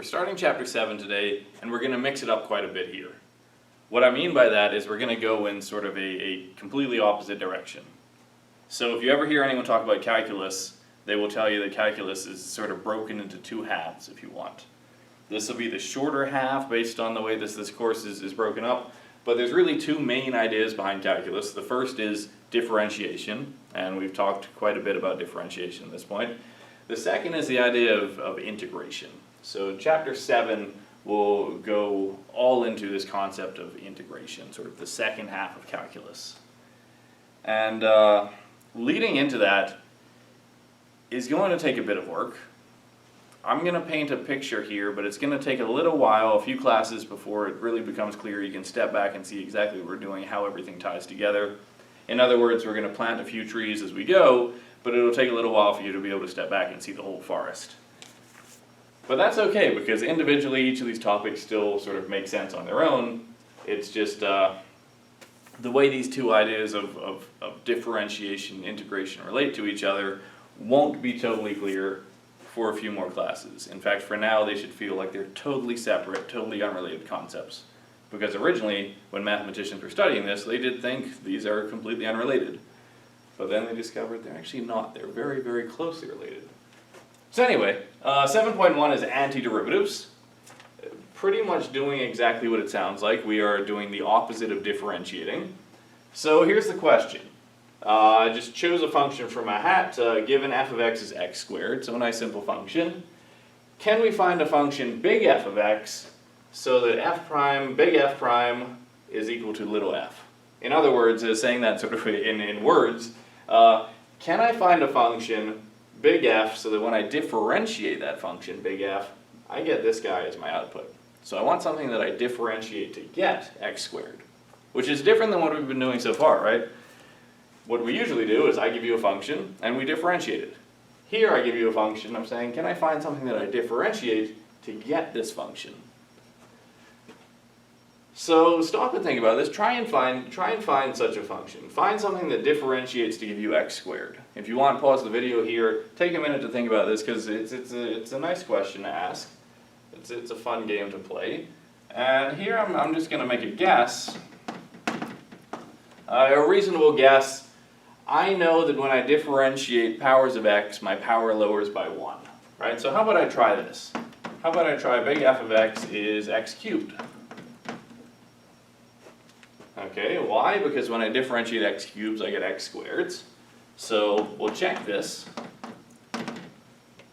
We're starting chapter 7 today, and we're going to mix it up quite a bit here. What I mean by that is we're going to go in sort of a completely opposite direction. So if you ever hear anyone talk about calculus, they will tell you that calculus is sort of broken into two halves, if you want. This will be the shorter half based on the way this course is broken up, but there's really two main ideas behind calculus. The first is differentiation, and we've talked quite a bit about differentiation at this point. The second is the idea of integration. So chapter 7 will go all into this concept of integration, sort of the second half of calculus. And leading into that is going to take a bit of work. I'm going to paint a picture here, but it's going to take a little while, a few classes before it really becomes clear. You can step back and see exactly what we're doing, how everything ties together. In other words, we're going to plant a few trees as we go, but it'll take a little while for you to be able to step back and see the whole forest. But that's okay, because individually each of these topics still sort of make sense on their own. It's just the way these two ideas of differentiation and integration relate to each other won't be totally clear for a few more classes. In fact, for now they should feel like they're totally separate, totally unrelated concepts. Because originally, when mathematicians were studying this, they did think these are completely unrelated. But then they discovered they're actually not. They're very, very closely related. So anyway, 7.1 is antiderivatives. Pretty much doing exactly what it sounds like. We are doing the opposite of differentiating. So here's the question. I just chose a function from a hat. Given f of x is x squared, so a nice simple function. Can we find a function big F of x so that f prime, big F prime, is equal to little f? In other words, saying that sort of in words, can I find a function big F so that when I differentiate that function big F, I get this guy as my output? So I want something that I differentiate to get x squared, which is different than what we've been doing so far, right? What we usually do is I give you a function and we differentiate it. Here I give you a function, I'm saying, can I find something that I differentiate to get this function? So stop and think about this. Try and find such a function. Find something that differentiates to give you x squared. If you want, pause the video here. Take a minute to think about this because it's a nice question to ask. It's a fun game to play. And here I'm just going to make a guess. A reasonable guess. I know that when I differentiate powers of x, my power lowers by 1. Right? So how about I try this? How about I try big F of x is x cubed? Okay, why? Because when I differentiate x cubes, I get x squareds. So we'll check this.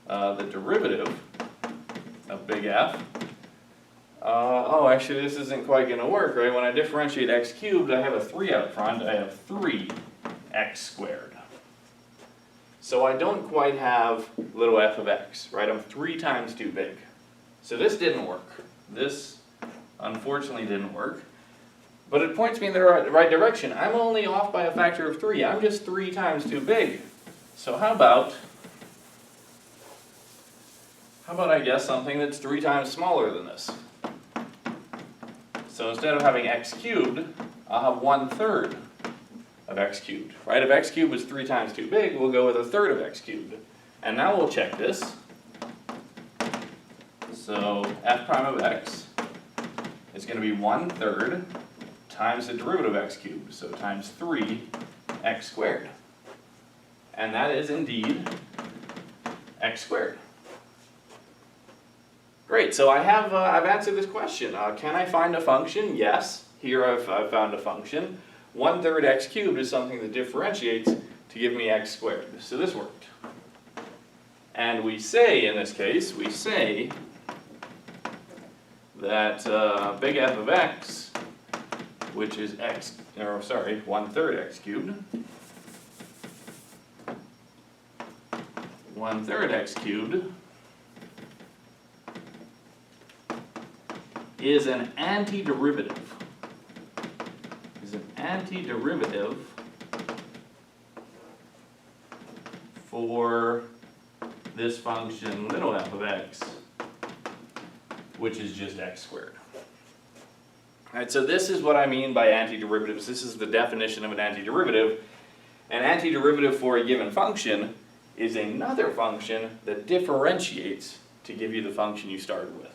The derivative of big F. Oh, actually this isn't quite going to work, right? When I differentiate x cubed, I have a 3 out front. I have 3x squared. So I don't quite have little f of x, right? I'm 3 times too big. So this didn't work. This unfortunately didn't work. But it points me in the right direction. I'm only off by a factor of 3. I'm just 3 times too big. So how about I guess something that's 3 times smaller than this? So instead of having x cubed, I'll have 1/3 of x cubed. Right? If x cubed was 3 times too big, we'll go with 1/3 of x cubed. And now we'll check this. So f prime of x is going to be 1/3 times the derivative of x cubed, so times 3x squared. And that is indeed x squared. Great, so I've answered this question. Can I find a function? Yes, here I've found a function. 1/3 x cubed is something that differentiates to give me x squared. So this worked. And we say, in this case, we say that big F of x, which is 1/3 x cubed. 1/3 x cubed is an antiderivative. For this function little f of x, which is just x squared. Alright, so this is what I mean by antiderivatives. This is the definition of an antiderivative. An antiderivative for a given function is another function that differentiates to give you the function you started with.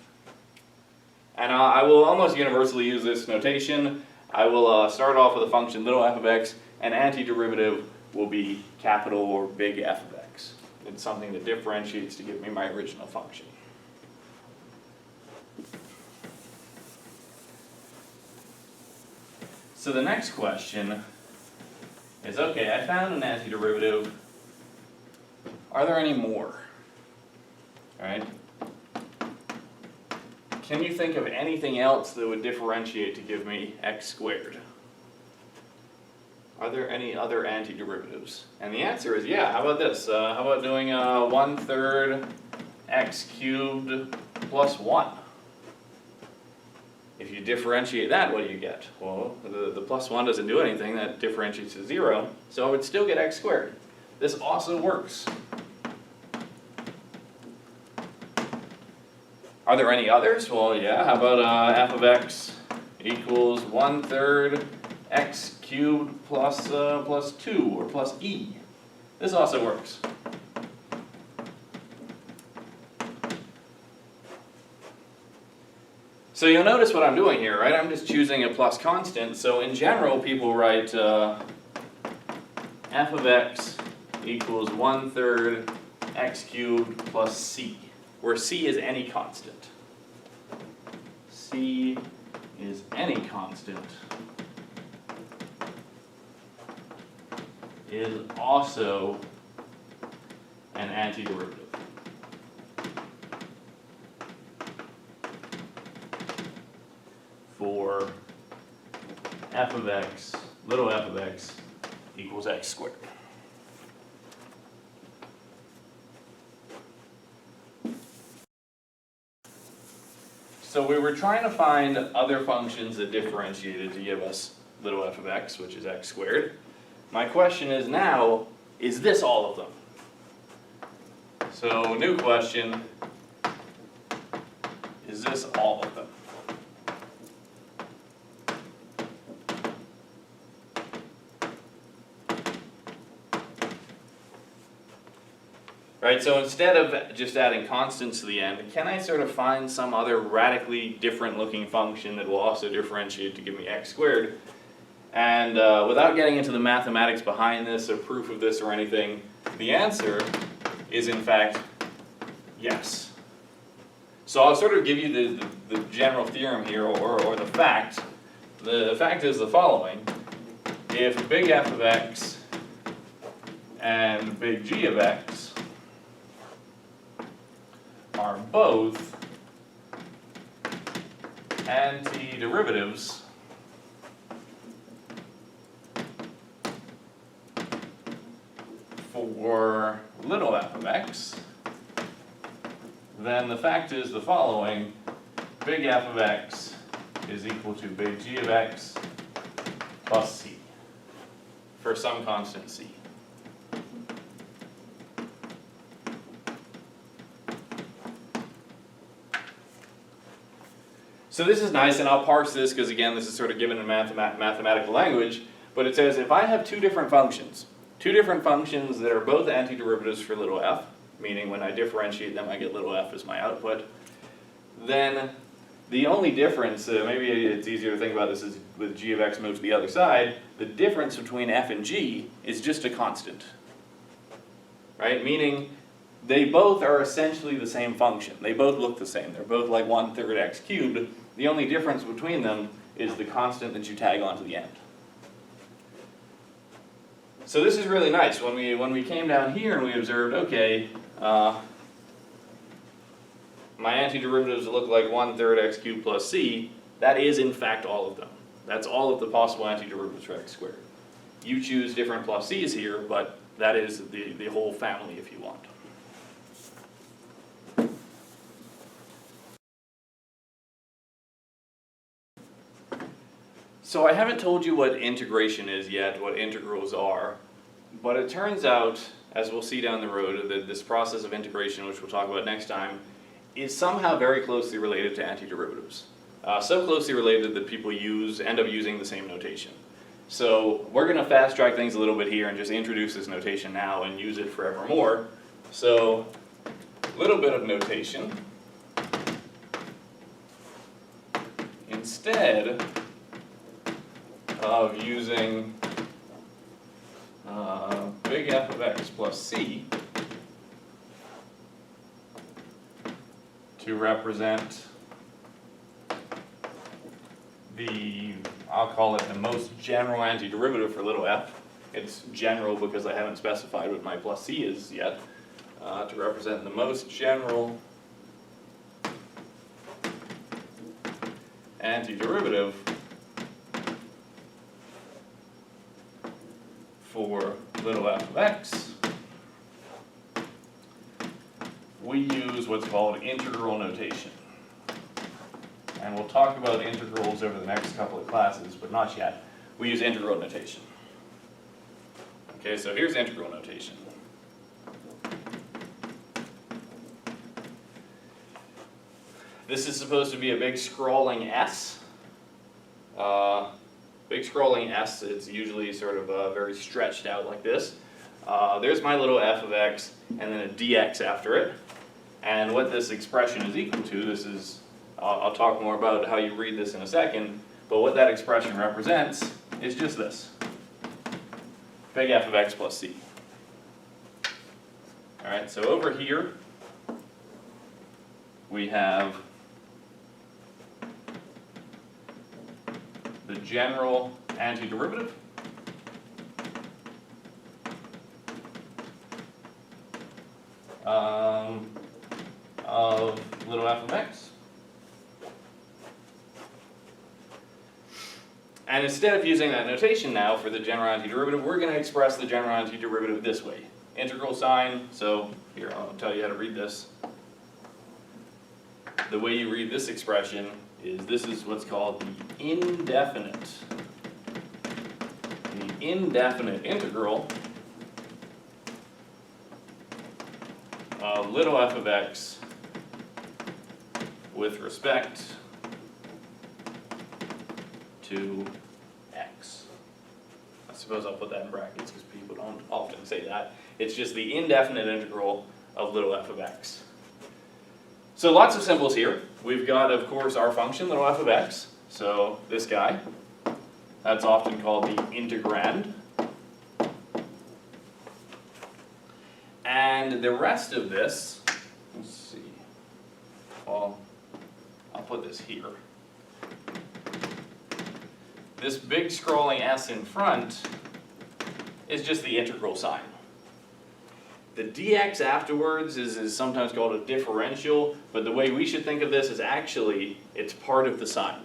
And I will almost universally use this notation. I will start off with a function little f of x, and antiderivative will be capital or big F of x. It's something that differentiates to give me my original function. So the next question is, okay, I found an antiderivative. Are there any more? All right. Can you think of anything else that would differentiate to give me x squared? Are there any other antiderivatives? And the answer is yeah. How about this? How about doing 1/3 x cubed plus 1? If you differentiate that, what do you get? Well, the plus 1 doesn't do anything. That differentiates to 0. So I would still get x squared. This also works. Are there any others? Well, yeah. How about f of x equals 1/3 x cubed plus 2 or plus e? This also works. So you'll notice what I'm doing here, right? I'm just choosing a plus constant. So in general, people write f of x equals 1/3 x cubed plus c, where c is any constant. C is any constant is also an antiderivative. For f of x, little f of x equals x squared. So we were trying to find other functions that differentiated to give us little f of x, which is x squared. My question is now, is this all of them? So new question, is this all of them? Right, so instead of just adding constants to the end, can I sort of find some other radically different looking function that will also differentiate to give me x squared? And without getting into the mathematics behind this or proof of this or anything, the answer is in fact yes. So I'll sort of give you the general theorem here, or the fact. The fact is the following. If big F of x and big G of x are both antiderivatives for little f of x, then the fact is the following. Big F of x is equal to big G of x plus c for some constant c. So this is nice, and I'll parse this because, again, this is sort of given in mathematical language, but it says if I have two different functions that are both antiderivatives for little f, meaning when I differentiate them I get little f as my output, then the only difference, maybe it's easier to think about this as with g of x moved to the other side, the difference between f and g is just a constant, right? Meaning they both are essentially the same function. They both look the same. They're both like 1/3 x cubed. The only difference between them is the constant that you tag onto the end. So this is really nice. When we came down here and we observed, okay, my antiderivatives look like 1/3 x cubed plus c, that is in fact all of them. That's all of the possible antiderivatives for x squared. You choose different plus c's here, but that is the whole family if you want. So I haven't told you what integration is yet, what integrals are, but it turns out, as we'll see down the road, that this process of integration, which we'll talk about next time, is somehow very closely related to antiderivatives. So closely related that people end up using the same notation. So we're going to fast track things a little bit here and just introduce this notation now and use it forevermore. So little bit of notation. Instead of using big F of x plus c to represent the, I'll call it the most general antiderivative for little f. It's general because I haven't specified what my plus c is yet. To represent the most general antiderivative for little f of x, we use what's called integral notation. And we'll talk about integrals over the next couple of classes, but not yet. We use integral notation. Okay, so here's integral notation. This is supposed to be a big scrawling S. Big scrawling S, it's usually sort of very stretched out like this. There's my little f of x, and then a dx after it. And what this expression is equal to, this is, I'll talk more about how you read this in a second, but what that expression represents is just this. Big F of x plus c. Alright, so over here, we have the general antiderivative of little f of x. And instead of using that notation now for the general antiderivative, we're going to express the general antiderivative this way. Integral sign, so here I'll tell you how to read this. The way you read this expression is this is what's called the indefinite integral of little f of x with respect to x. I suppose I'll put that in brackets because people don't often say that. It's just the indefinite integral of little f of x. So lots of symbols here. We've got, of course, our function, little f of x. So this guy, that's often called the integrand. And the rest of this, let's see, well, I'll put this here. This big scrolling s in front is just the integral sign. The dx afterwards is sometimes called a differential, but the way we should think of this is actually it's part of the sign.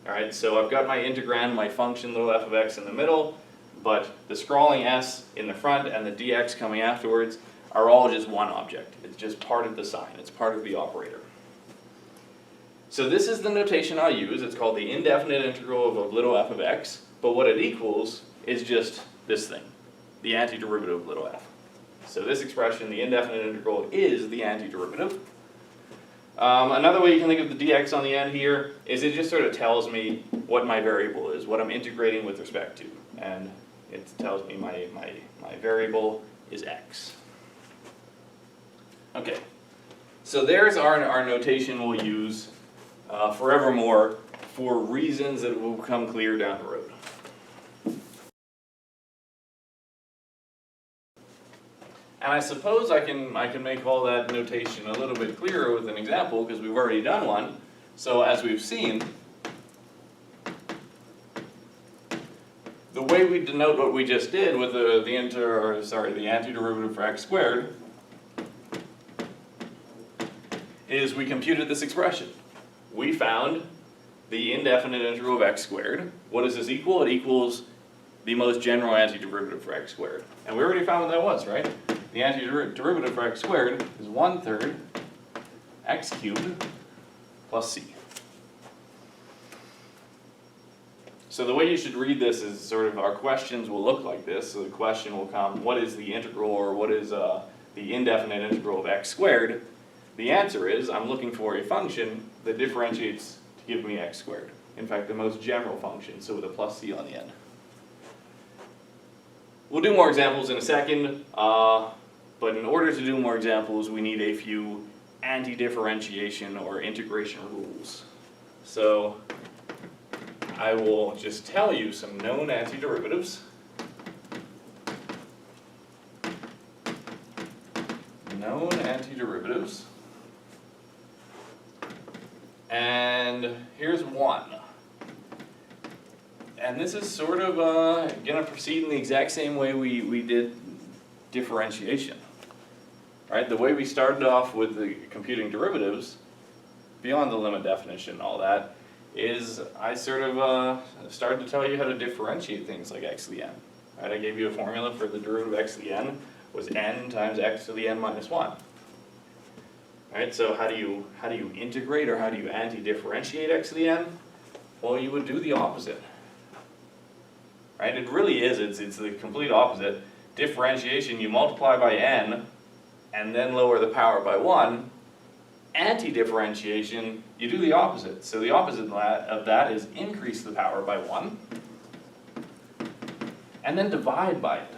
Alright, so I've got my integrand, my function, little f of x in the middle, but the scrolling s in the front and the dx coming afterwards are all just one object. It's just part of the sign, it's part of the operator. So this is the notation I'll use. It's called the indefinite integral of little f of x, but what it equals is just this thing, the antiderivative of little f. So this expression, the indefinite integral, is the antiderivative. Another way you can think of the dx on the end here is it just sort of tells me what my variable is, what I'm integrating with respect to. And it tells me my variable is x. Okay, so there's our notation we'll use forevermore for reasons that will become clear down the road. And I suppose I can make all that notation a little bit clearer with an example because we've already done one. So as we've seen, the way we denote what we just did with the antiderivative for x squared is we computed this expression. We found the indefinite integral of x squared. What does this equal? It equals the most general antiderivative for x squared. And we already found what that was, right? The antiderivative for x squared is 1/3 x cubed plus c. So the way you should read this is sort of our questions will look like this. So the question will come, what is the integral, or what is the indefinite integral of x squared? The answer is, I'm looking for a function that differentiates to give me x squared. In fact, the most general function, so with a plus c on the end. We'll do more examples in a second. But in order to do more examples, we need a few anti-differentiation or integration rules. So I will just tell you some known antiderivatives. Known antiderivatives. And here's one. And this is sort of going to proceed in the exact same way we did differentiation. Right? The way we started off with the computing derivatives, beyond the limit definition and all that, is I sort of started to tell you how to differentiate things like x to the n. Right? I gave you a formula for the derivative of x to the n was n times x to the n minus 1. Right? So how do you integrate or how do you anti-differentiate x to the n? Well, you would do the opposite. Right? It really is, it's the complete opposite. Differentiation, you multiply by n and then lower the power by 1. Anti-differentiation, you do the opposite. So the opposite of that is increase the power by 1 and then divide by it.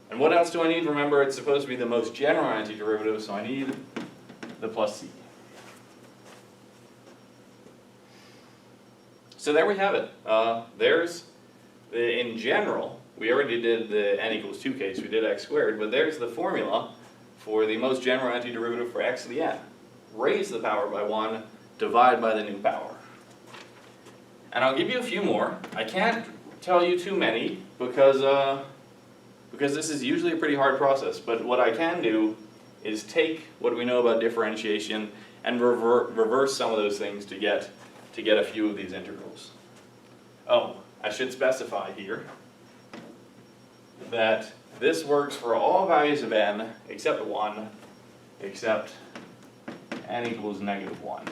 And what else do I need? Remember, it's supposed to be the most general antiderivative, so I need the plus c. So there we have it. In general, we already did the n equals 2 case, we did x squared, but there's the formula for the most general antiderivative for x to the n. Raise the power by 1, divide by the new power. And I'll give you a few more. I can't tell you too many because this is usually a pretty hard process, but what I can do is take what we know about differentiation and reverse some of those things to get a few of these integrals. Oh, I should specify here that this works for all values of n except 1, except n equals -1.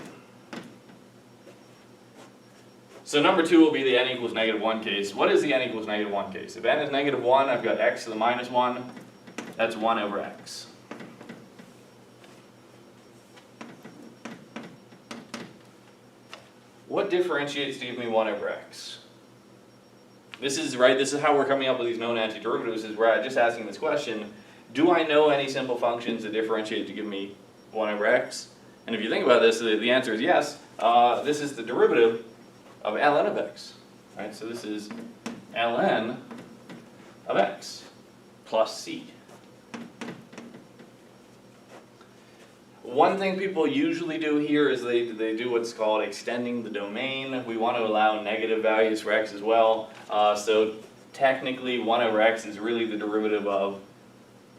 So number 2 will be the n equals -1 case. What is the n equals -1 case? If n is -1, I've got x to the minus 1, that's 1 over x. What differentiates to give me 1 over x? This is how we're coming up with these known antiderivatives, is we're just asking this question, do I know any simple functions that differentiate to give me 1 over x? And if you think about this, the answer is yes. This is the derivative of ln of x. Right? So this is ln of x plus c. One thing people usually do here is they do what's called extending the domain. We want to allow negative values for x as well. So technically 1 over x is really the derivative of,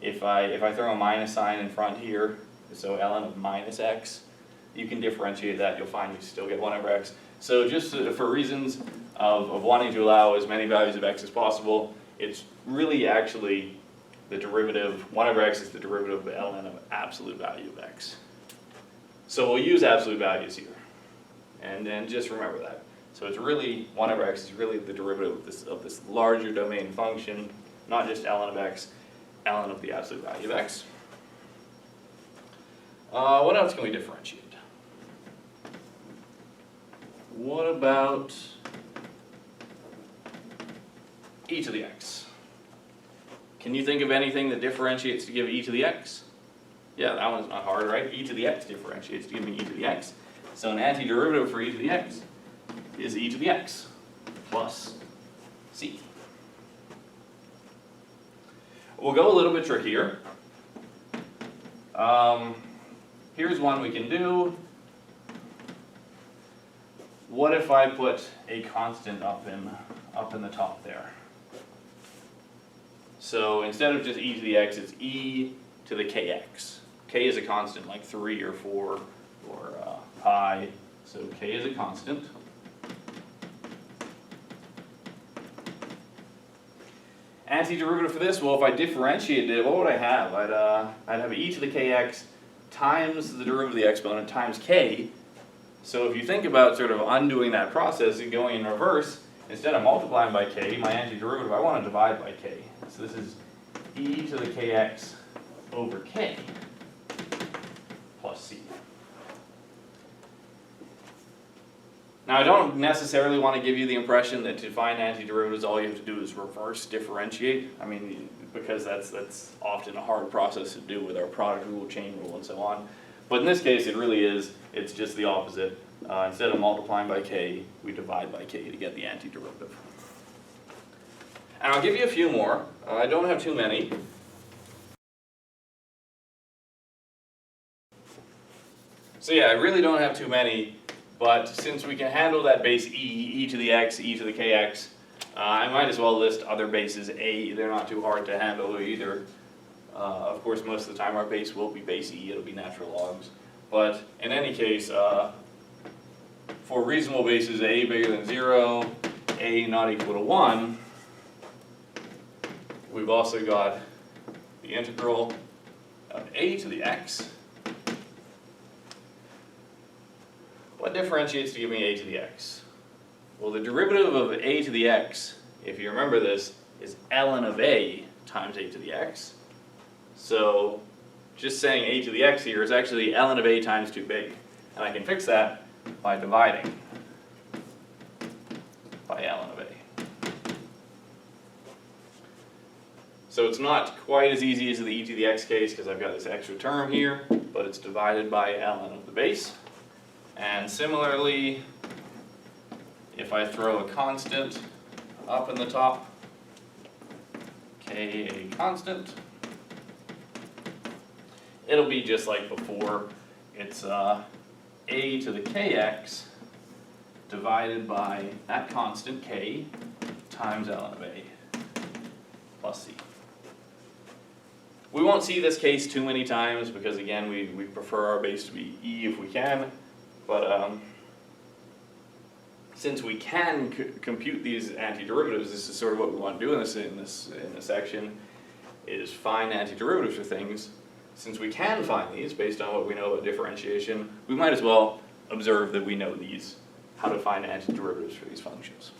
if I throw a minus sign in front here, so ln of minus x, you can differentiate that, you'll find you still get 1 over x. So just for reasons of wanting to allow as many values of x as possible, it's really actually the derivative, 1 over x is the derivative of ln of absolute value of x. So we'll use absolute values here. And then just remember that. So it's really, 1 over x is really the derivative of this larger domain function, not just ln of x, ln of the absolute value of x. What else can we differentiate? What about e to the x? Can you think of anything that differentiates to give e to the x? Yeah, that one's not hard, right? E to the x differentiates to give me e to the x. So an antiderivative for e to the x is e to the x plus c. We'll go a little bit trickier. Here's one we can do. What if I put a constant up in the top there? So instead of just e to the x, it's e to the kx. K is a constant, like 3 or 4 or pi. So k is a constant. Antiderivative for this, well, if I differentiated it, what would I have? I'd have e to the kx times the derivative of the exponent times k. So if you think about sort of undoing that process and going in reverse, instead of multiplying by k, my antiderivative, I want to divide by k. So this is e to the kx over k plus c. Now I don't necessarily want to give you the impression that to find antiderivatives all you have to do is reverse differentiate. I mean, because that's often a hard process to do with our product rule, chain rule, and so on. But in this case, it really is, it's just the opposite. Instead of multiplying by k, we divide by k to get the antiderivative. And I'll give you a few more. I don't have too many. So yeah, I really don't have too many, but since we can handle that base e to the x, e to the kx, I might as well list other bases a. They're not too hard to handle either. Of course, most of the time our base will be base e, it'll be natural logs. But in any case, for reasonable bases a bigger than 0, a not equal to 1, we've also got the integral of a to the x. What differentiates to give me a to the x? Well, the derivative of a to the x, if you remember this, is ln of a times a to the x. So just saying a to the x here is actually ln of a times too big. And I can fix that by dividing by ln of a. So it's not quite as easy as the e to the x case because I've got this extra term here, but it's divided by ln of the base. And similarly, if I throw a constant up in the top, k a constant, it'll be just like before. It's a to the kx divided by that constant k times ln of a plus c. We won't see this case too many times because again we prefer our base to be e if we can, but since we can compute these antiderivatives, this is sort of what we want to do in this section, is find antiderivatives for things. Since we can find these based on what we know about differentiation, we might as well observe that we know these, how to find antiderivatives for these functions.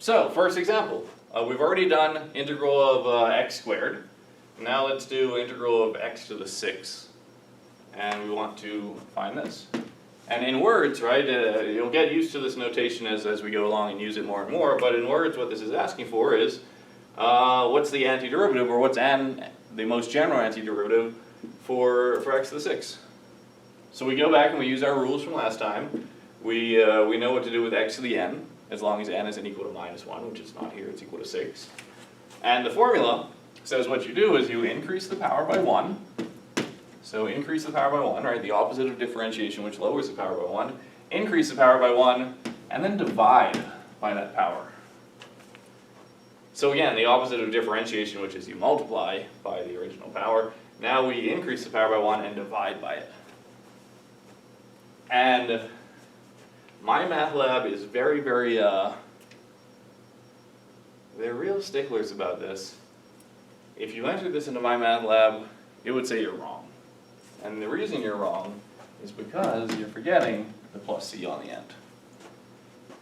So, first example, we've already done integral of x squared. Now let's do integral of x to the 6th, and we want to find this. And in words, right, you'll get used to this notation as we go along and use it more and more, but in words what this is asking for is, what's the antiderivative, or what's the most general antiderivative for x to the 6th? So we go back and we use our rules from last time. We know what to do with x to the n, as long as n isn't equal to -1, which is not here, it's equal to 6. And the formula says what you do is you increase the power by 1. So increase the power by 1, right? The opposite of differentiation, which lowers the power by 1. Increase the power by 1, and then divide by that power. So again, the opposite of differentiation, which is you multiply by the original power. Now we increase the power by 1 and divide by it. And MyMathLab is very, they're real sticklers about this. If you entered this into MyMathLab, it would say you're wrong. And the reason you're wrong is because you're forgetting the plus c on the end.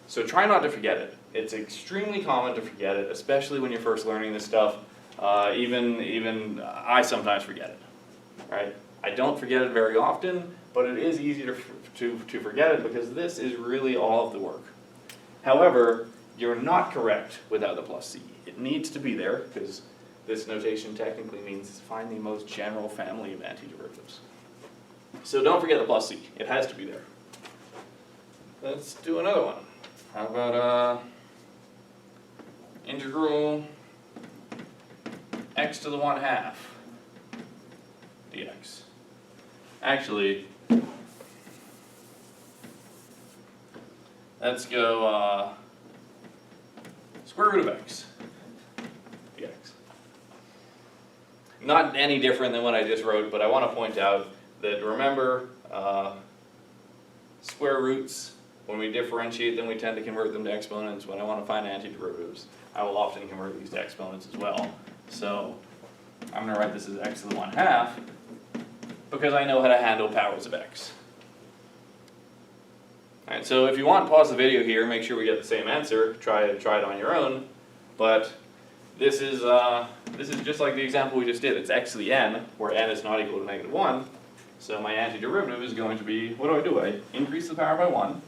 So try not to forget it. It's extremely common to forget it, especially when you're first learning this stuff. Even I sometimes forget it, right? I don't forget it very often, but it is easy to forget it because this is really all of the work. However, you're not correct without the plus c. It needs to be there because this notation technically means find the most general family of antiderivatives. So don't forget the plus c. It has to be there. Let's do another one. How about integral x to the 1/2 dx. Actually, let's go square root of x dx. Not any different than what I just wrote, but I want to point out that remember, square roots, when we differentiate them, we tend to convert them to exponents. When I want to find antiderivatives, I will often convert these to exponents as well. So I'm going to write this as x to the 1/2 because I know how to handle powers of x. Alright, so if you want, pause the video here, make sure we get the same answer, try it on your own, but this is just like the example we just did. It's x to the n, where n is not equal to -1, so my antiderivative is going to be, what do? I increase the power by 1,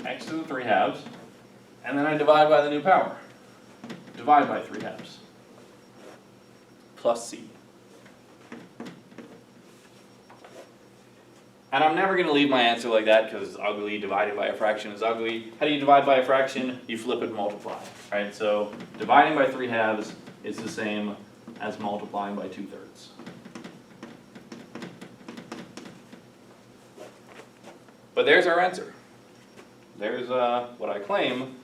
x to the 3/2, and then I divide by the new power. Divide by 3/2, plus c. And I'm never going to leave my answer like that because it's ugly. Dividing by a fraction is ugly. How do you divide by a fraction? You flip it and multiply. Right? So dividing by 3/2 is the same as multiplying by 2/3. But there's our answer. There's what I claim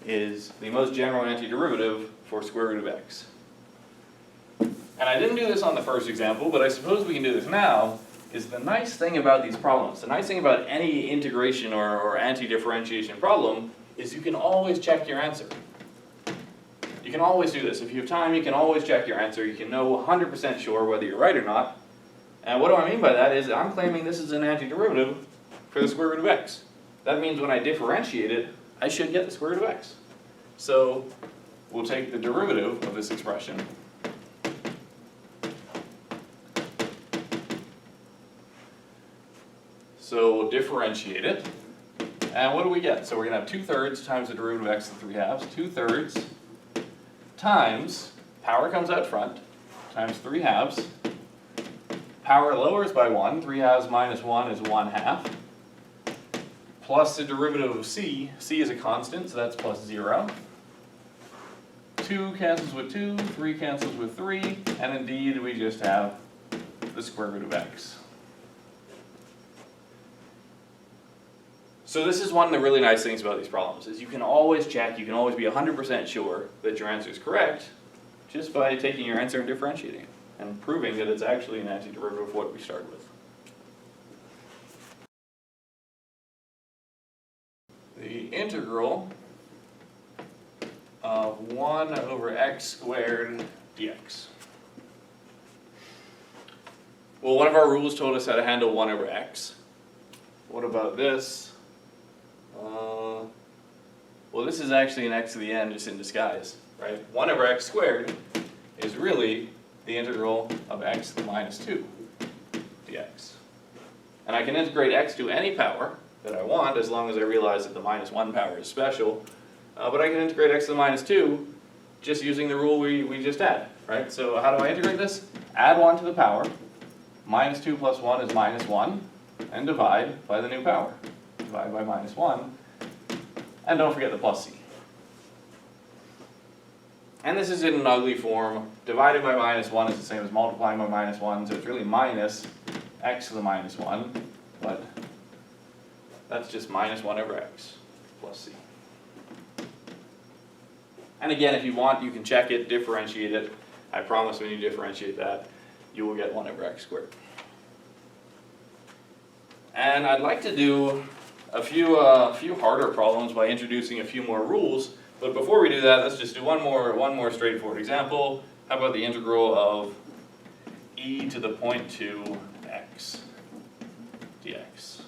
is the most general antiderivative for square root of x. And I didn't do this on the first example, but I suppose we can do this now. Is the nice thing about these problems, the nice thing about any integration or anti-differentiation problem is you can always check your answer. You can always do this. If you have time, you can always check your answer. You can know 100% sure whether you're right or not. And what do I mean by that is I'm claiming this is an antiderivative for the square root of x. That means when I differentiate it, I should get the square root of x. So we'll take the derivative of this expression. So we'll differentiate it, and what do we get? So we're going to have 2/3 times the derivative of x to the 3/2, 2/3 times, power comes out front, times 3/2, power lowers by 1, 3/2 minus 1 is 1/2, plus the derivative of c, c is a constant, so that's plus 0, 2 cancels with 2, 3 cancels with 3, and indeed we just have the square root of x. So this is one of the really nice things about these problems, is you can always check, you can always be 100% sure that your answer is correct just by taking your answer and differentiating it, and proving that it's actually an antiderivative of what we started with. The integral of 1 over x squared dx. Well, one of our rules told us how to handle 1 over x. What about this? Well, this is actually an x to the n just in disguise, right? 1 over x squared is really the integral of x to the minus 2 dx. And I can integrate x to any power that I want as long as I realize that the minus 1 power is special. But I can integrate x to the minus 2 just using the rule we just had, right? So how do I integrate this? Add 1 to the power. Minus 2 plus 1 is minus 1. And divide by the new power. Divide by minus 1. And don't forget the plus c. And this is in an ugly form. Dividing by minus 1 is the same as multiplying by minus 1, so it's really minus x to the minus 1, but that's just minus 1 over x plus c. And again, if you want, you can check it, differentiate it. I promise when you differentiate that, you will get 1 over x squared. And I'd like to do a few harder problems by introducing a few more rules. But before we do that, let's just do one more straightforward example. How about the integral of e to the 0.2 x dx?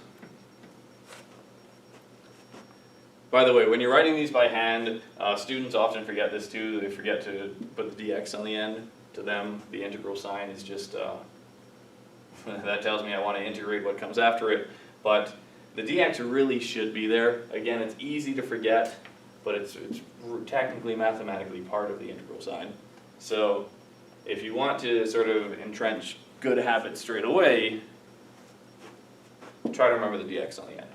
By the way, when you're writing these by hand, students often forget this too. They forget to put the dx on the end. To them, the integral sign is just, that tells me I want to integrate what comes after it. But the dx really should be there. Again, it's easy to forget, but it's technically, mathematically part of the integral sign. So if you want to sort of entrench good habits straight away, try to remember the dx on the end.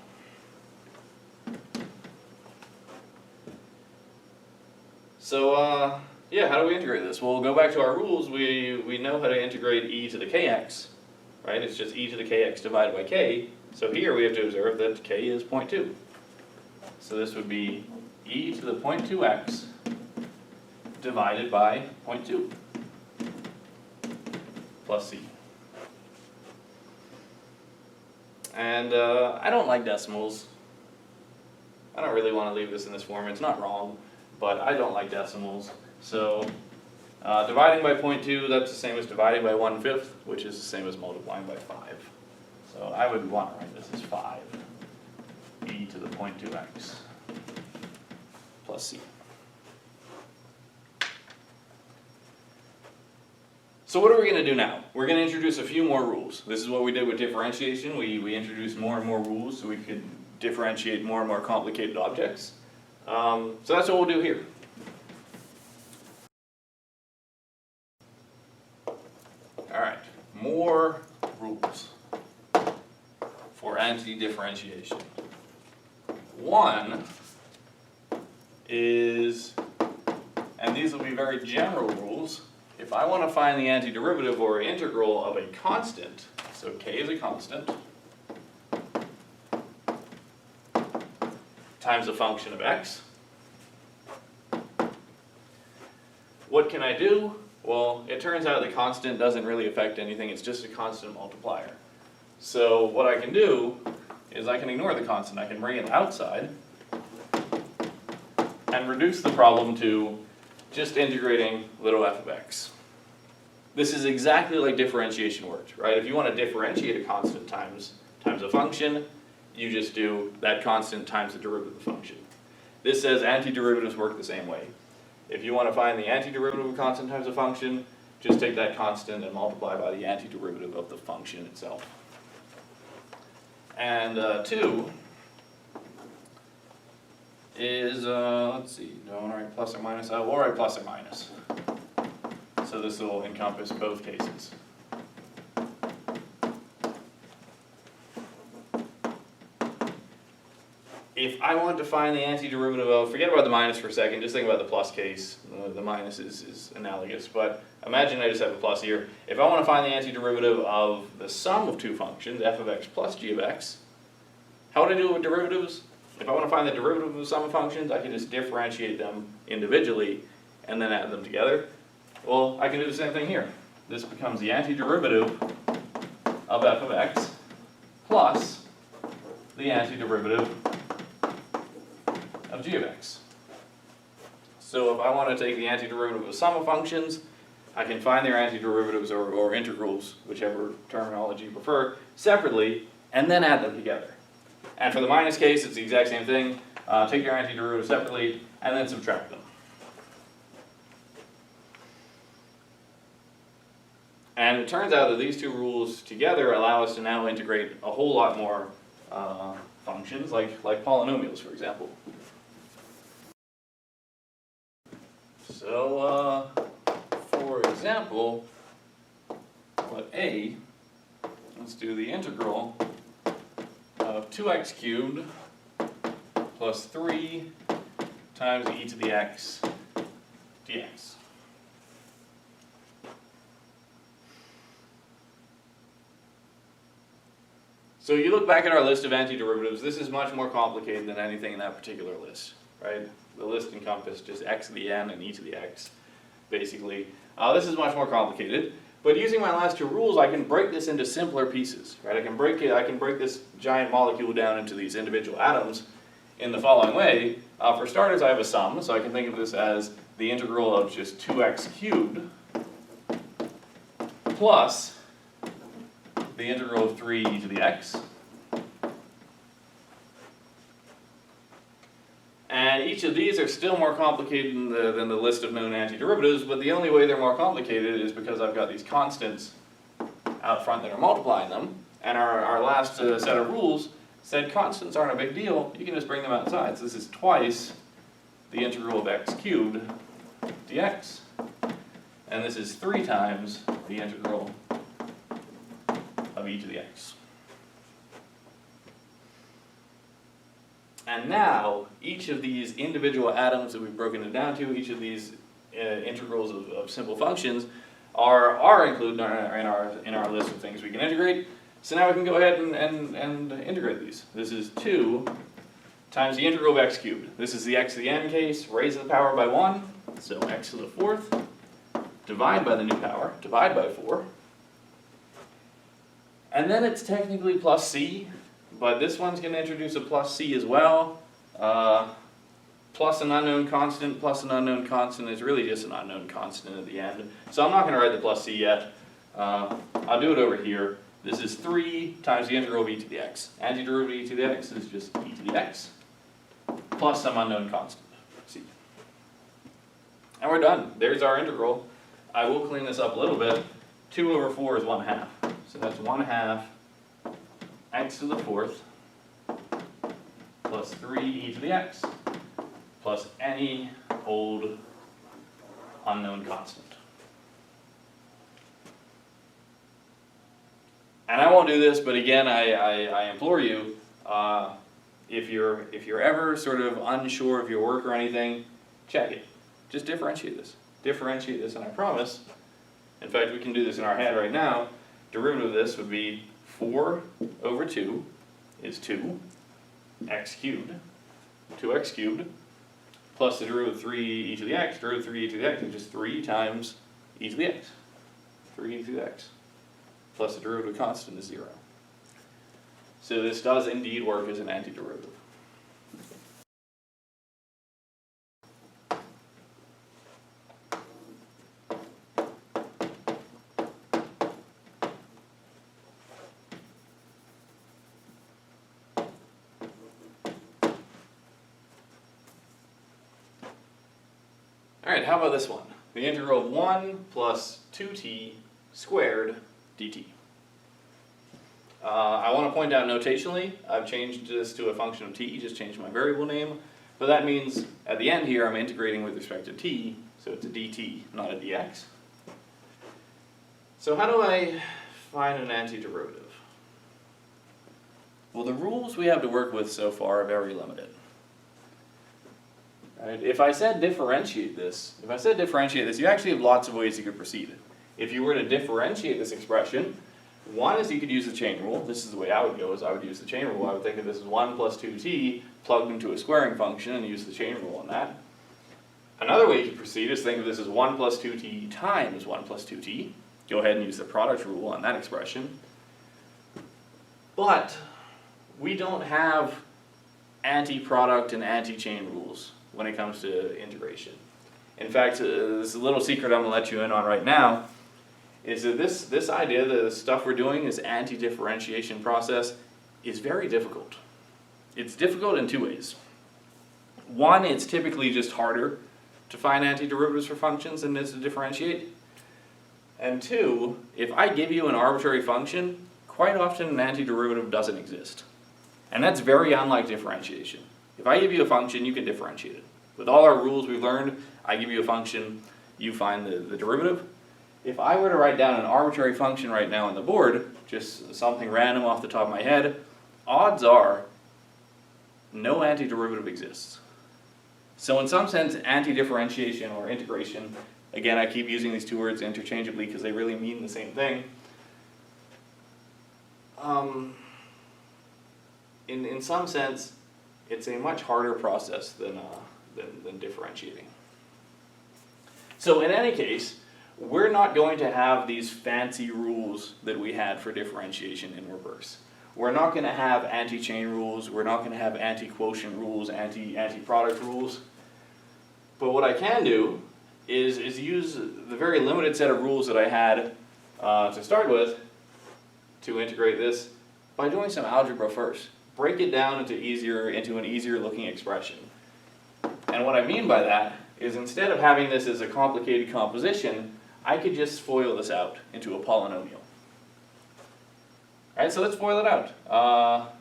So yeah, how do we integrate this? Well, we'll go back to our rules. We know how to integrate e to the kx, right? It's just e to the kx divided by k. So here we have to observe that k is 0.2. So this would be e to the 0.2x divided by 0.2 plus c. And I don't like decimals. I don't really want to leave this in this form. It's not wrong, but I don't like decimals. So dividing by 0.2, that's the same as dividing by 1/5, which is the same as multiplying by 5. So I would want to write this as 5. e to the 0.2x plus c. So what are we going to do now? We're going to introduce a few more rules. This is what we did with differentiation. We introduced more and more rules so we could differentiate more and more complicated objects. So that's what we'll do here. Alright, more rules for anti-differentiation. One is, and these will be very general rules, if I want to find the antiderivative or integral of a constant, so k is a constant, times a function of x, what can I do? Well, it turns out the constant doesn't really affect anything, it's just a constant multiplier. So what I can do is I can ignore the constant, I can bring it outside and reduce the problem to just integrating little f of x. This is exactly like differentiation works, right? If you want to differentiate a constant times a function, you just do that constant times the derivative of the function. This says antiderivatives work the same way. If you want to find the antiderivative of a constant times a function, just take that constant and multiply by the antiderivative of the function itself. And two is, let's see, do I want to write plus or minus? We'll write plus or minus. So this will encompass both cases. If I want to find the antiderivative of, forget about the minus for a second, just think about the plus case. The minus is analogous, but imagine I just have a plus here. If I want to find the antiderivative of the sum of two functions, f of x plus g of x, how would I do it with derivatives? If I want to find the derivative of the sum of functions, I can just differentiate them individually and then add them together. Well, I can do the same thing here. This becomes the antiderivative of f of x plus the antiderivative of g of x. So if I want to take the antiderivative of a sum of functions, I can find their antiderivatives or integrals, whichever terminology you prefer, separately, and then add them together. And for the minus case, it's the exact same thing. Take your antiderivatives separately, and then subtract them. And it turns out that these two rules together allow us to now integrate a whole lot more functions, like polynomials, for example. So, for example, let A, let's do the integral of 2x cubed plus 3 times e to the x dx. So you look back at our list of antiderivatives, this is much more complicated than anything in that particular list, right? The list encompassed just x to the n and e to the x, basically. This is much more complicated, but using my last two rules, I can break this into simpler pieces, right? I can break this giant molecule down into these individual atoms in the following way. For starters, I have a sum, so I can think of this as the integral of just 2x cubed plus the integral of 3e to the x. And each of these are still more complicated than the list of known antiderivatives, but the only way they're more complicated is because I've got these constants out front that are multiplying them. And our last set of rules said constants aren't a big deal, you can just bring them outside. So this is twice the integral of x cubed dx. And this is 3 times the integral of e to the x. And now, each of these individual atoms that we've broken it down to, each of these integrals of simple functions are included in our list of things we can integrate. So now we can go ahead and integrate these. This is 2 times the integral of x cubed. This is the x to the n case, raise the power by 1, so x to the 4th, divide by the new power, divide by 4. And then it's technically plus c, but this one's going to introduce a plus c as well. Plus an unknown constant is really just an unknown constant at the end. So I'm not going to write the plus c yet. I'll do it over here. This is 3 times the integral of e to the x. Antiderivative of e to the x is just e to the x plus some unknown constant, c. And we're done. There's our integral. I will clean this up a little bit. 2 over 4 is 1/2. So that's 1/2 x to the 4th plus 3 e to the x plus any old unknown constant. And I won't do this, but again, I implore you, if you're ever sort of unsure of your work or anything, check it. Just differentiate this. Differentiate this, and I promise, in fact, we can do this in our head right now. Derivative of this would be 4 over 2 is 2 x cubed, 2x cubed, plus the derivative of 3 e to the x, derivative of 3 e to the x is just 3 times e to the x, 3 e to the x, plus the derivative constant is 0. So this does indeed work as an antiderivative. Alright, how about this one? The integral of 1 plus 2t squared dt. I want to point out notationally, I've changed this to a function of t, just changed my variable name, but that means at the end here I'm integrating with respect to t, so it's a dt, not a dx. So how do I find an antiderivative? Well, the rules we have to work with so far are very limited. Right? If I said differentiate this, you actually have lots of ways you could proceed. If you were to differentiate this expression, one is you could use the chain rule. This is the way I would go, is I would use the chain rule. I would think of this as 1 plus 2t plugged into a squaring function and use the chain rule on that. Another way you could proceed is think of this as 1 plus 2t times 1 plus 2t. Go ahead and use the product rule on that expression. But we don't have anti-product and anti-chain rules when it comes to integration. In fact, this little secret I'm going to let you in on right now is that this idea that the stuff we're doing, this anti-differentiation process, is very difficult. It's difficult in 2 ways. One, it's typically just harder to find antiderivatives for functions than it is to differentiate. And 2, if I give you an arbitrary function, quite often an antiderivative doesn't exist. And that's very unlike differentiation. If I give you a function, you can differentiate it. With all our rules we've learned, I give you a function, you find the derivative. If I were to write down an arbitrary function right now on the board, just something random off the top of my head, odds are no antiderivative exists. So in some sense, anti-differentiation or integration, again I keep using these 2 words interchangeably because they really mean the same thing. In some sense, it's a much harder process than differentiating. So in any case, we're not going to have these fancy rules that we had for differentiation in reverse. We're not going to have anti-chain rules, we're not going to have anti-quotient rules, anti-product rules. But what I can do is use the very limited set of rules that I had to start with to integrate this by doing some algebra first. Break it down into an easier looking expression. And what I mean by that is instead of having this as a complicated composition, I could just FOIL this out into a polynomial. Alright, so let's FOIL it out.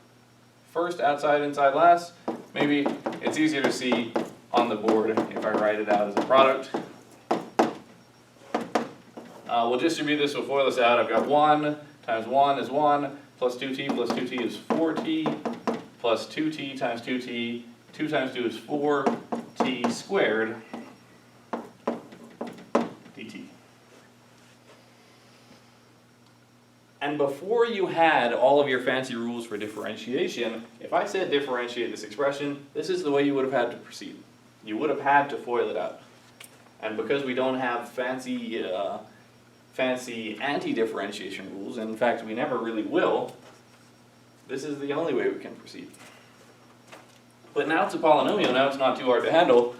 First, outside, inside, last. Maybe it's easier to see on the board if I write it out as a product. We'll distribute this, we'll FOIL this out. I've got 1 times 1 is 1, plus 2t is 4t, plus 2t times 2t, 2 times 2 is 4t squared dt. And before you had all of your fancy rules for differentiation, if I said differentiate this expression, this is the way you would have had to proceed. You would have had to FOIL it out. And because we don't have fancy anti-differentiation rules, and in fact we never really will, this is the only way we can proceed. But now it's a polynomial, now it's not too hard to handle.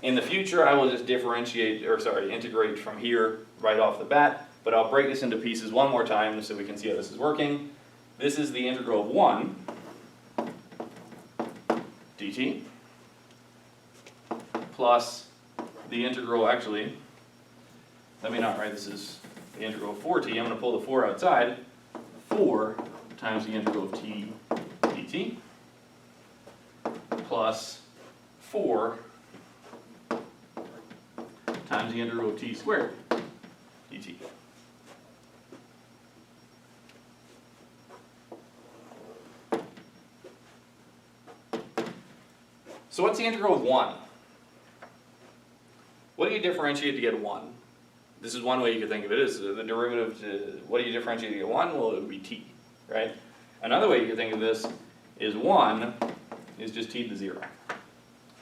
In the future I will just integrate from here right off the bat, but I'll break this into pieces one more time so we can see how this is working. This is the integral of 1 dt plus the integral, actually, let me not write this as the integral of 4t, I'm going to pull the 4 outside, 4 times the integral of t dt plus 4 times the integral of t squared dt. So what's the integral of 1? What do you differentiate to get 1? This is one way you could think of it, is the derivative to, what do you differentiate to get 1? Well, it would be t, right? Another way you could think of this is 1 is just t to the 0.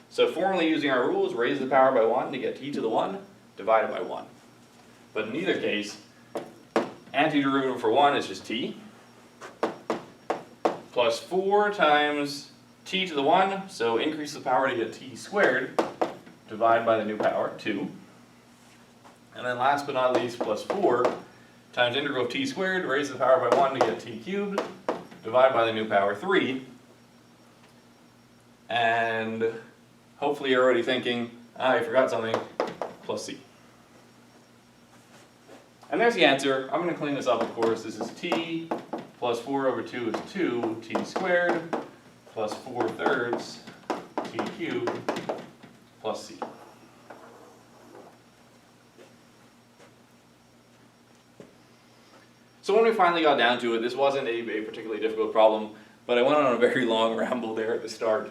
So formally using our rules, raise the power by 1 to get t to the 1, divided by 1. But in either case, antiderivative for 1 is just t, plus 4 times t to the 1, so increase the power to get t squared, divide by the new power, 2. And then last but not least, plus 4 times integral of t squared, raise the power by 1 to get t cubed, divide by the new power, 3. And hopefully you're already thinking, I forgot something, plus c. And there's the answer. I'm going to clean this up, of course. This is t plus 4 over 2 is 2t squared plus 4/3 t cubed plus c. So when we finally got down to it, this wasn't a particularly difficult problem, but I went on a very long ramble there at the start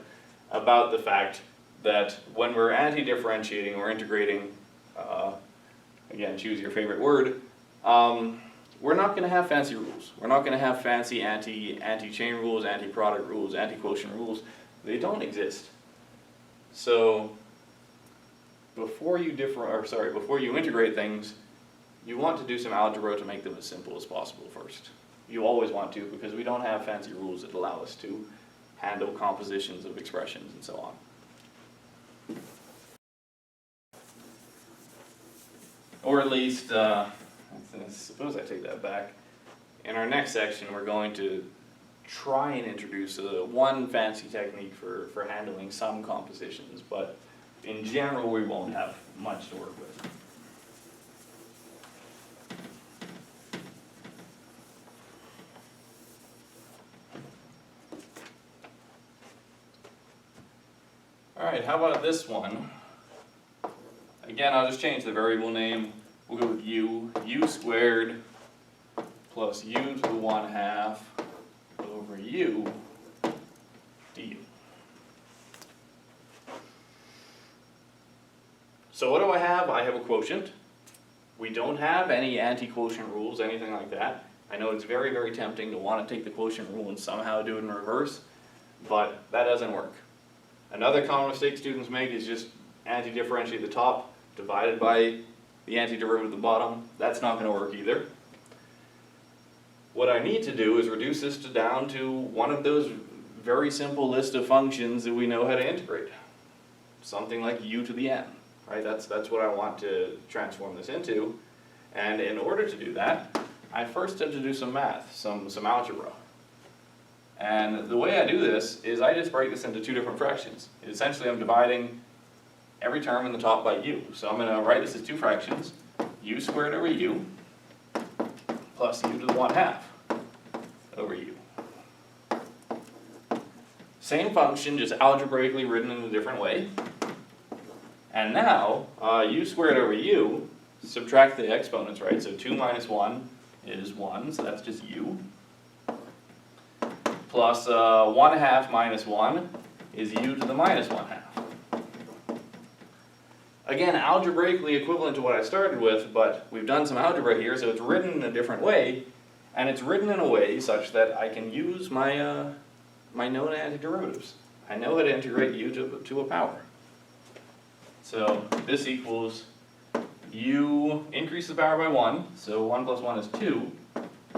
about the fact that when we're anti-differentiating or integrating, again, choose your favorite word, we're not going to have fancy rules. We're not going to have fancy anti-chain rules, anti-product rules, anti-quotient rules. They don't exist. So before you integrate things, you want to do some algebra to make them as simple as possible first. You always want to, because we don't have fancy rules that allow us to handle compositions of expressions and so on. Or at least, I suppose I take that back. In our next section, we're going to try and introduce one fancy technique for handling some compositions, but in general, we won't have much to work with. Alright, how about this one? Again, I'll just change the variable name. We'll go with u squared plus u to the 1/2 over u du. So what do I have? I have a quotient. We don't have any anti-quotient rules, anything like that. I know it's very, very tempting to want to take the quotient rule and somehow do it in reverse, but that doesn't work. Another common mistake students make is just anti-differentiate the top divided by the antiderivative at the bottom. That's not going to work either. What I need to do is reduce this down to one of those very simple list of functions that we know how to integrate. Something like u to the n, right? That's what I want to transform this into. And in order to do that, I first have to do some math, some algebra. And the way I do this is I just break this into two different fractions. Essentially, I'm dividing every term in the top by u. So I'm going to write this as two fractions, u squared over u plus u to the 1/2 over u. Same function, just algebraically written in a different way. And now, u squared over u, subtract the exponents, right? So 2 minus 1 is 1, so that's just u. Plus 1/2 minus 1 is u to the minus 1/2. Again, algebraically equivalent to what I started with, but we've done some algebra here, so it's written in a different way, and it's written in a way such that I can use my, my known antiderivatives. I know how to integrate u to a power. So this equals u increase the power by 1, so 1 plus 1 is 2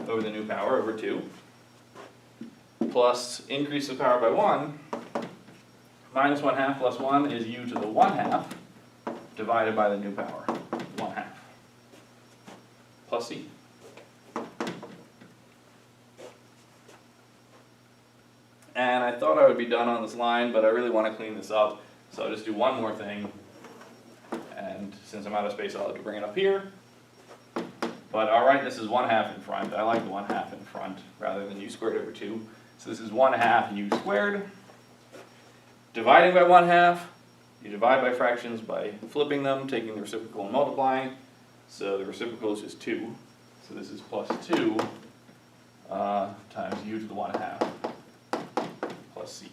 over the new power over 2. Plus increase the power by 1, minus 1/2 plus 1 is u to the 1/2 divided by the new power, 1/2. plus c. And I thought I would be done on this line, but I really want to clean this up, so I'll just do one more thing. And since I'm out of space, I'll have to bring it up here. But I'll write this as 1/2 in front. I like the 1/2 in front rather than u squared over 2. So this is 1/2 u squared. Dividing by 1/2, you divide by fractions by flipping them, taking the reciprocal and multiplying. So the reciprocal is just 2. So this is plus 2 times u to the 1/2 plus c.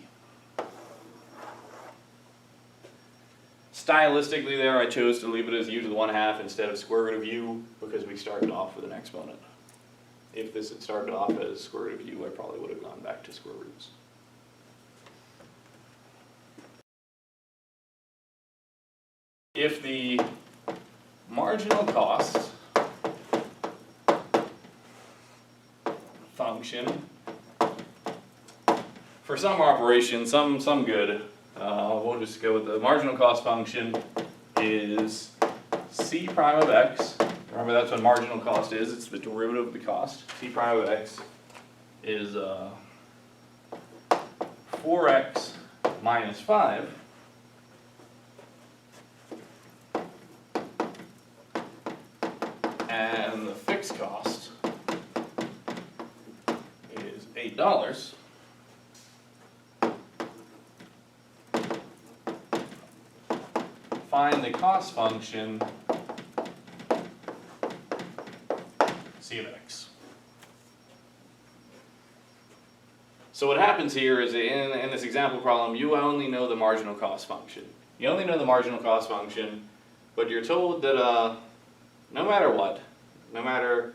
Stylistically there, I chose to leave it as u to the 1/2 instead of square root of u because we started off with an exponent. If this had started off as square root of u, I probably would have gone back to square roots. If the marginal cost function for some operation, some good, we'll just go with the marginal cost function is c prime of x. Remember that's what marginal cost is, it's the derivative of the cost. C prime of x is 4x minus 5. And the fixed cost is $8. Find the cost function c of x. So what happens here is in this example problem, you only know the marginal cost function. You only know the marginal cost function, but you're told that no matter what, no matter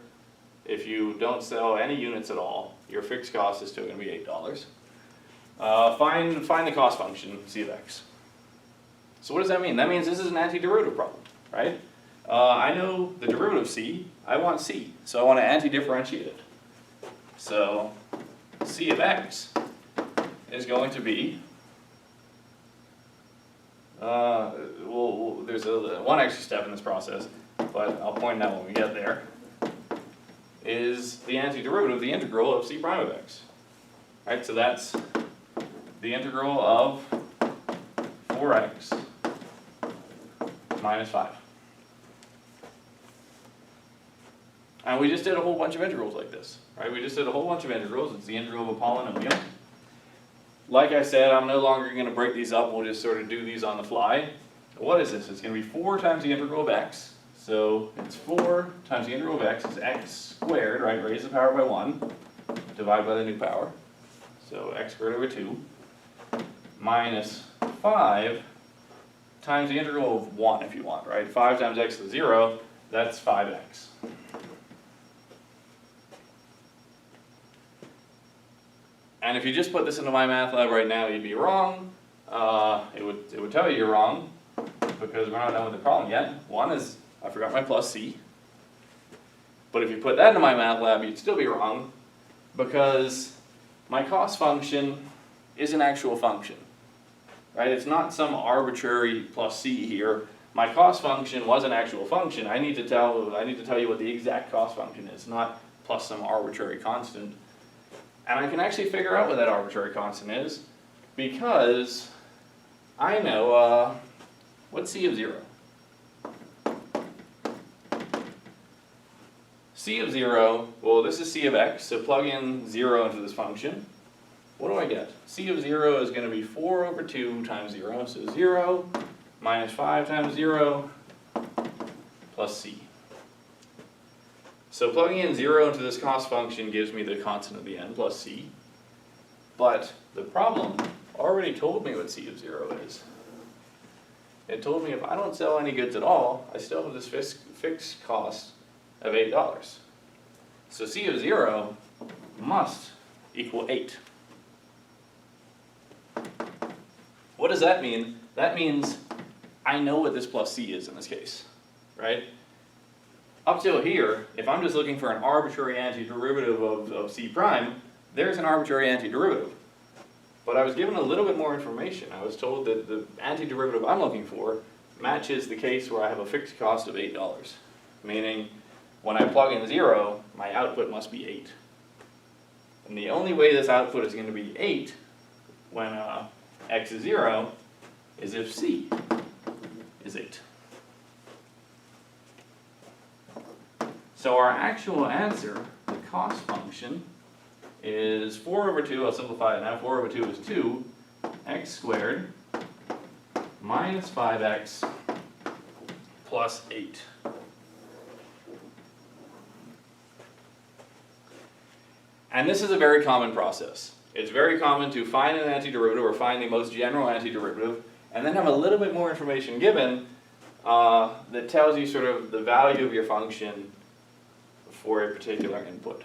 if you don't sell any units at all, your fixed cost is still going to be $8. Find the cost function c of x. So what does that mean? That means this is an antiderivative problem, right? I know the derivative of c, I want c, so I want to antidifferentiate it. So c of x is going to be, there's one extra step in this process, but I'll point out when we get there, is the antiderivative of the integral of c prime of x. Right, so that's the integral of 4x minus 5. And we just did a whole bunch of integrals like this, right? We just did a whole bunch of integrals. It's the integral of a polynomial. Like I said, I'm no longer going to break these up. We'll just sort of do these on the fly. What is this? It's going to be 4 times the integral of x. So it's 4 times the integral of x is x squared, right? Raise the power by 1. Divide by the new power. So x squared over 2. Minus 5 times the integral of 1 if you want, right? 5 times x is 0. That's 5x. And if you just put this into my math lab right now, you'd be wrong. It would tell you you're wrong because we're not done with the problem yet. One is, I forgot my plus c. But if you put that into my math lab, you'd still be wrong because my cost function is an actual function, right? It's not some arbitrary plus c here. My cost function was an actual function. I need to tell you what the exact cost function is, not plus some arbitrary constant. And I can actually figure out what that arbitrary constant is because I know what's c of 0. C of 0, well this is c of x, so plug in 0 into this function. What do I get? C of 0 is going to be 4 over 2 times 0, so 0 minus 5 times 0 plus c. So plugging in 0 into this cost function gives me the constant of the n plus c. But the problem already told me what c of 0 is. It told me if I don't sell any goods at all, I still have this fixed cost of $8. So c of 0 must equal 8. What does that mean? That means I know what this plus c is in this case, right? Up till here, if I'm just looking for an arbitrary antiderivative of c prime, there's an arbitrary antiderivative. But I was given a little bit more information. I was told that the antiderivative I'm looking for matches the case where I have a fixed cost of $8, meaning when I plug in 0, my output must be 8. And the only way this output is going to be 8 when x is 0 is if c is 8. So our actual answer, the cost function, is 4 over 2, I'll simplify it now, 4 over 2 is 2, x squared minus 5x plus 8. And this is a very common process. It's very common to find an antiderivative or find the most general antiderivative and then have a little bit more information given that tells you sort of the value of your function for a particular input.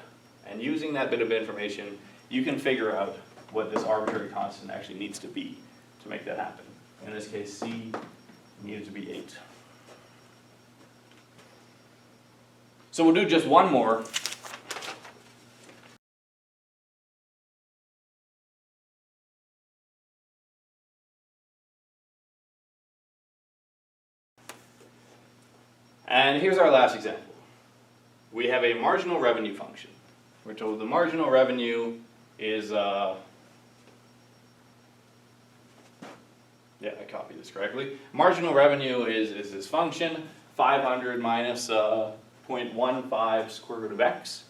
And using that bit of information, you can figure out what this arbitrary constant actually needs to be to make that happen. In this case, c needed to be 8. So we'll do just one more. And here's our last example. We have a marginal revenue function. We're told the marginal revenue is, yeah, I copied this correctly. Marginal revenue is this function, 500 minus 0.15 square root of x.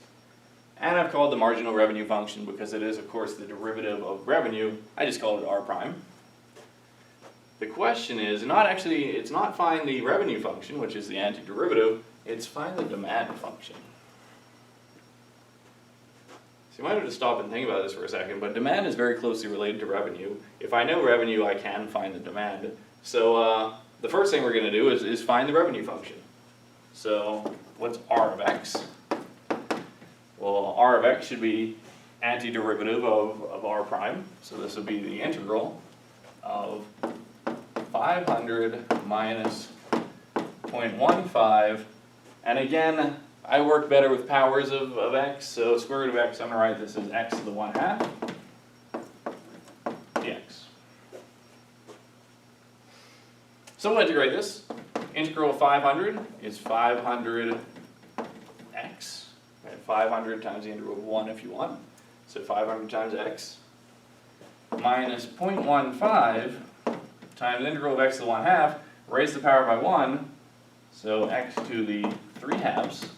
And I've called the marginal revenue function because it is, of course, the derivative of revenue. I just called it r prime. The question is it's not find the revenue function, which is the antiderivative, it's find the demand function. So you might have to stop and think about this for a second, but demand is very closely related to revenue. If I know revenue, I can find the demand. So the first thing we're going to do is find the revenue function. So what's r of x? Well, r of x should be antiderivative of r prime. So this would be the integral of 500 minus 0.15, and again, I work better with powers of x, so square root of x, I'm going to write this as x to the 1/2 dx. So we'll integrate this. Integral of 500 is 500x, right? 500 times the integral of 1 if you want, so 500 times x, minus 0.15 times the integral of x to the 1/2, raise the power by 1, so x to the 3/2,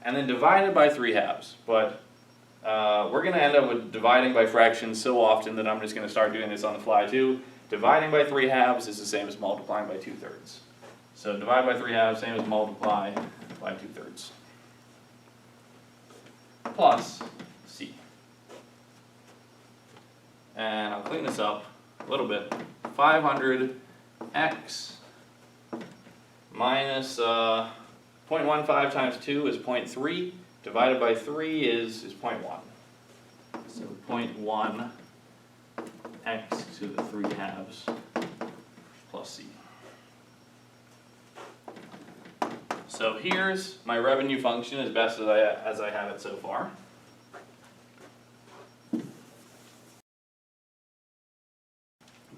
and then divided by 3/2. But we're going to end up with dividing by fractions so often that I'm just going to start doing this on the fly too. Dividing by 3/2 is the same as multiplying by 2/3. So divide by 3/2, same as multiply by 2/3. Plus c. And I'll clean this up a little bit. 500x minus 0.15 times 2 is 0.3, divided by 3 is 0.1. So 0.1 x to the 3/2 plus c. So here's my revenue function as best as I have it so far.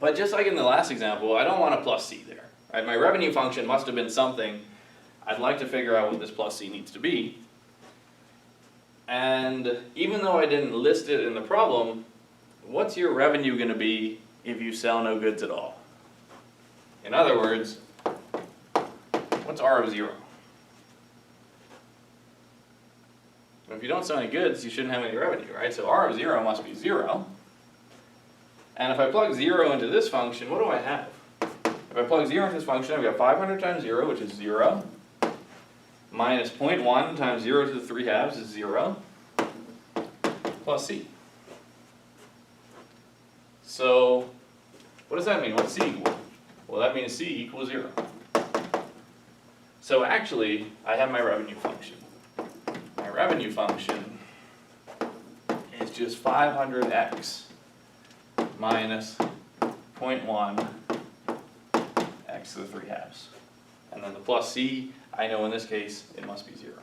But just like in the last example, I don't want a plus c there. Right? My revenue function must have been something. I'd like to figure out what this plus c needs to be. And even though I didn't list it in the problem, what's your revenue going to be if you sell no goods at all? In other words, what's r of 0? If you don't sell any goods, you shouldn't have any revenue, right? So r of 0 must be 0. And if I plug 0 into this function, what do I have? If I plug 0 into this function, I've got 500 times 0, which is 0, minus 0.1 times 0 to the 3/2 is 0, plus c. So what does that mean? What's c equal? Well, that means c equals 0. So actually, I have my revenue function. My revenue function is just 500x minus 0.1 x to the 3/2. And then the plus c, I know in this case it must be 0.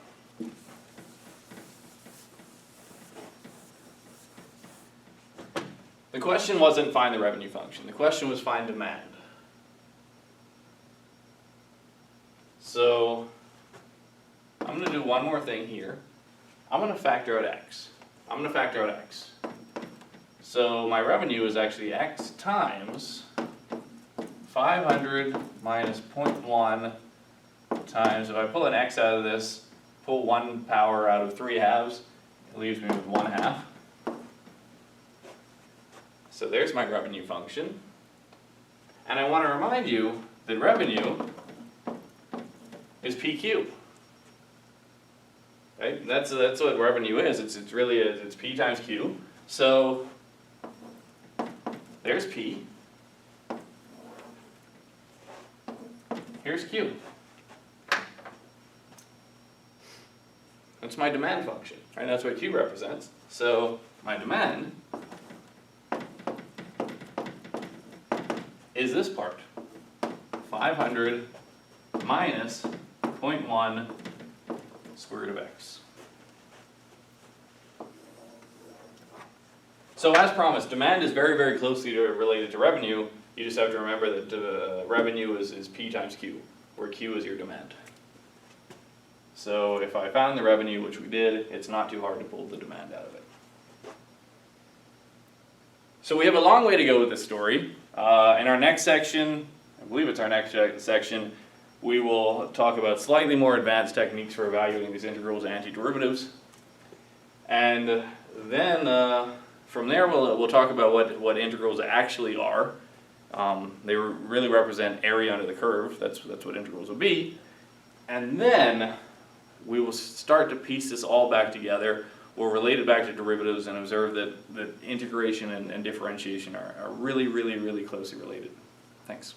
The question wasn't find the revenue function. The question was find demand. So going to do one more thing here. I'm going to factor out x. So my revenue is actually x times 500 minus 0.1 times, if I pull an x out of this, pull 1 power out of 3 halves, it leaves me with 1 half. So there's my revenue function. And I want to remind you that revenue is p cubed. Right? That's what revenue is. It's really it's p times q. So there's p. Here's q. That's my demand function, right? That's what q represents. So my demand is this part, 500 minus 0.1 square root of x. So as promised, demand is very, very closely related to revenue. You just have to remember that revenue is P times Q, where Q is your demand. So if I found the revenue, which we did, it's not too hard to pull the demand out of it. So we have a long way to go with this story. In our next section, I believe it's our next section, we will talk about slightly more advanced techniques for evaluating these integrals and antiderivatives. And then from there we'll talk about what integrals actually are. They really represent area under the curve. That's what integrals will be. And then we will start to piece this all back together. We'll relate it back to derivatives and observe that integration and differentiation are really, really, really closely related. Thanks.